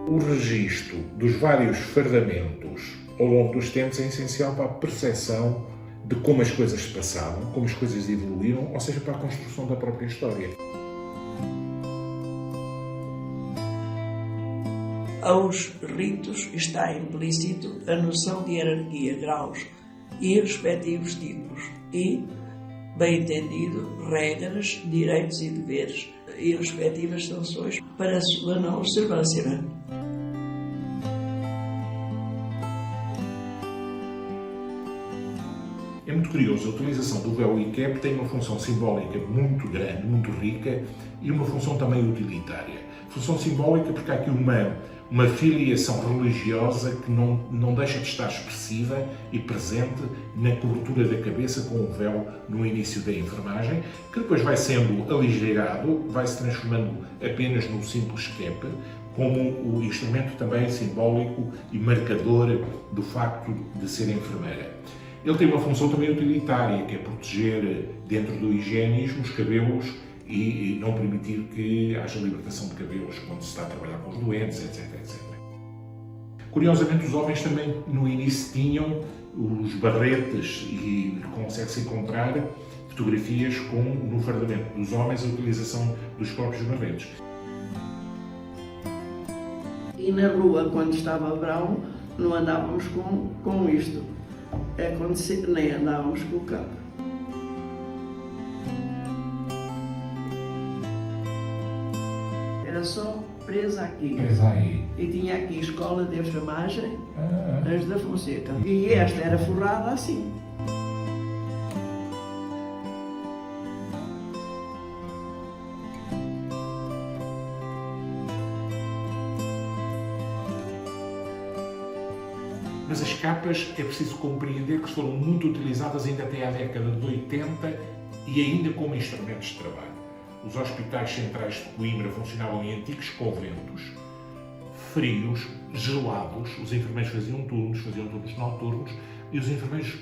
O registro dos vários fardamentos ao longo dos tempos é essencial para a percepção de como as coisas se passaram, como as coisas evoluíram, ou seja, para a construção da própria história. Aos ritos está implícito a noção de hierarquia, graus e respectivos tipos e, bem entendido, regras, direitos e deveres e respectivas sanções para a sua não observância. É muito curioso, a utilização do véu e cap tem uma função simbólica muito grande, muito rica e uma função também utilitária. Função simbólica porque há aqui uma filiação religiosa que não deixa de estar expressiva e presente na cobertura da cabeça com o véu no início da enfermagem, que depois vai sendo aligeirado, vai se transformando apenas num simples cap, como o instrumento também simbólico e marcador do facto de ser enfermeira. Ele tem uma função também utilitária, que é proteger dentro do higienismo os cabelos e não permitir que haja libertação de cabelos quando se está a trabalhar com os doentes, etc, etc. Curiosamente, os homens também no início tinham os barretes e consegue-se encontrar fotografias no fardamento dos homens a utilização dos próprios barretes. E na rua, quando estava verão, não andávamos com isto. Nem andávamos com o cabo. Era só presa aqui. Presa aí. E tinha aqui escola de enfermagem, as da Fonseca. E esta era forrada assim. Mas as capas é preciso compreender que foram muito utilizadas ainda até à década de 80 e ainda como instrumentos de trabalho. Os hospitais centrais de Coimbra funcionavam em antigos conventos, frios, gelados. Os enfermeiros faziam turnos noturnos e os enfermeiros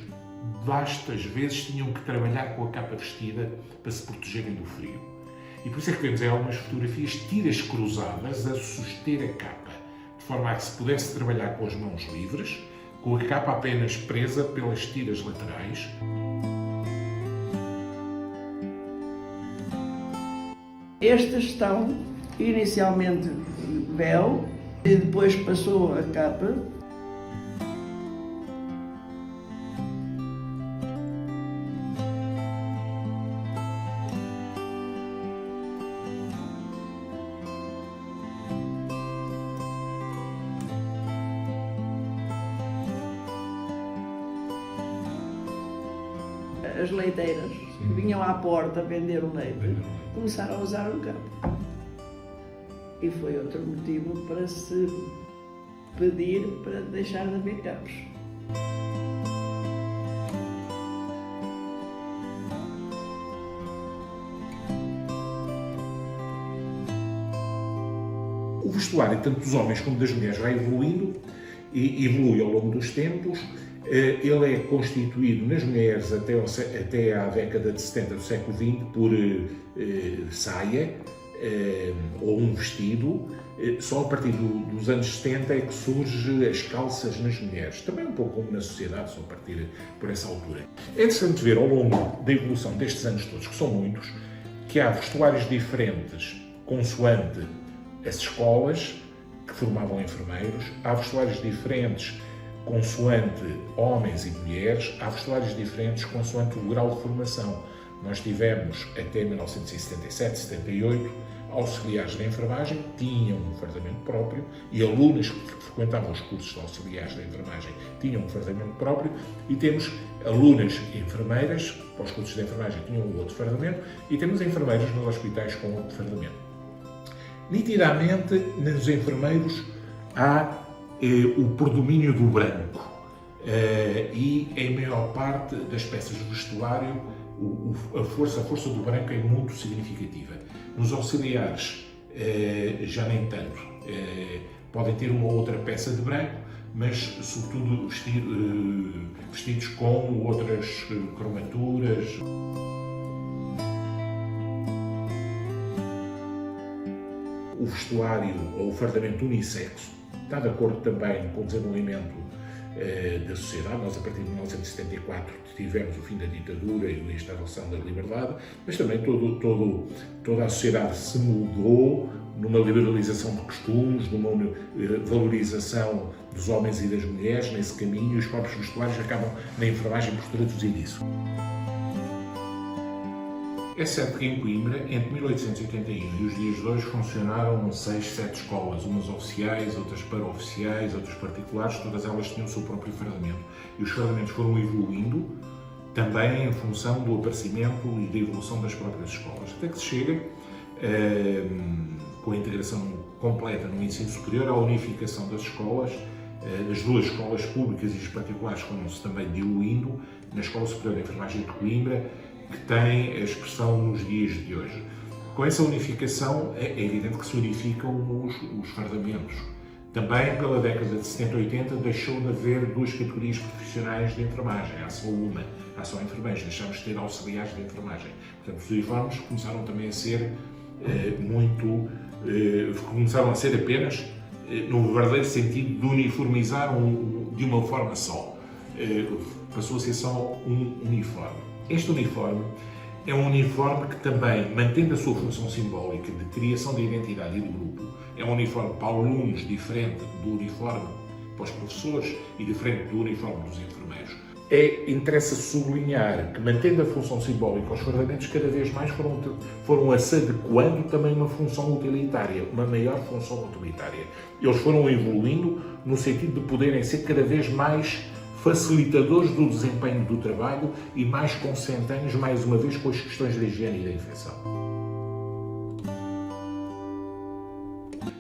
vastas vezes tinham que trabalhar com a capa vestida para se protegerem do frio. E por isso é que vemos em algumas fotografias tiras cruzadas a suster a capa, de forma a que se pudesse trabalhar com as mãos livres, com a capa apenas presa pelas tiras laterais. Estes estão inicialmente véu e depois passou a capa. As leiteiras que vinham à porta vender o leite começaram a usar o cabo. E foi outro motivo para se pedir para deixar de haver cabos. O vestuário, tanto dos homens como das mulheres, vai evoluindo e evolui ao longo dos tempos. Ele é constituído nas mulheres até à década de 70 do século XX por saia ou um vestido. Só a partir dos anos 70 é que surge as calças nas mulheres. Também um pouco como na sociedade, só a partir por essa altura. É interessante ver ao longo da evolução destes anos todos, que são muitos, que há vestuários diferentes consoante as escolas que formavam enfermeiros, há vestuários diferentes consoante homens e mulheres, há vestuários diferentes consoante o grau de formação. Nós tivemos até 1977, 78, auxiliares de enfermagem que tinham um fardamento próprio e alunas que frequentavam os cursos de auxiliares de enfermagem tinham um fardamento próprio, e temos alunas enfermeiras para os cursos de enfermagem que tinham outro fardamento e temos enfermeiras nos hospitais com outro fardamento. Nitidamente, nos enfermeiros há o predomínio do branco e em maior parte das peças de vestuário a força do branco é muito significativa. Nos auxiliares já nem tanto, podem ter uma ou outra peça de branco, mas sobretudo vestidos com outras cromaturas. o vestuário ou o fardamento unissexo, está de acordo também com o desenvolvimento da sociedade. Nós, a partir de 1974, tivemos o fim da ditadura e a instalação da liberdade, mas também toda a sociedade se mudou numa liberalização de costumes, numa valorização dos homens e das mulheres nesse caminho, e os próprios vestuários acabam na enfermagem por traduzir isso. É certo que em Coimbra, entre 1881 e os dias de hoje, funcionaram 6, 7 escolas, umas oficiais, outras paraoficiais, outras particulares, todas elas tinham o seu próprio fardamento. E os fardamentos foram evoluindo, também em função do aparecimento e da evolução das próprias escolas. Até que se chega, com a integração completa no ensino superior, à unificação das escolas, das duas escolas públicas e as particulares foram-se também diluindo na Escola Superior de Enfermagem de Coimbra, que tem a expressão nos dias de hoje. Com essa unificação, é evidente que se unificam os fardamentos. Também, pela década de 70 e 80, deixou de haver duas categorias profissionais de enfermagem. Há só uma, há só enfermeiros. Deixamos de ter auxiliares de enfermagem. Portanto, os uniformes começaram também a ser começaram a ser apenas no verdadeiro sentido de uniformizar de uma forma só. Passou a ser só um uniforme. Este uniforme é um uniforme que também, mantendo a sua função simbólica de criação da identidade e do grupo, é um uniforme para alunos diferente do uniforme para os professores e diferente do uniforme dos enfermeiros. Interessa sublinhar que, mantendo a função simbólica, os fardamentos cada vez mais foram a se adequando também uma função utilitária, uma maior função utilitária. Eles foram evoluindo no sentido de poderem ser cada vez mais facilitadores do desempenho do trabalho e mais consentâneos, mais uma vez, com as questões da higiene e da infecção.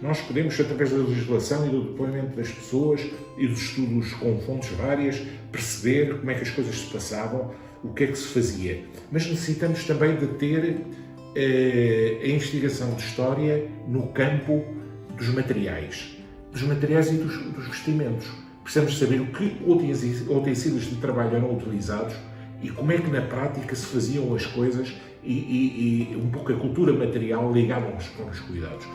Nós podemos, através da legislação e do depoimento das pessoas e dos estudos com fontes várias, perceber como é que as coisas se passavam, o que é que se fazia. Mas necessitamos também de ter a investigação de história no campo dos materiais e dos vestimentos. Precisamos saber o que utensílios de trabalho eram utilizados e como é que na prática se faziam as coisas e um pouco a cultura material ligada aos próprios cuidados.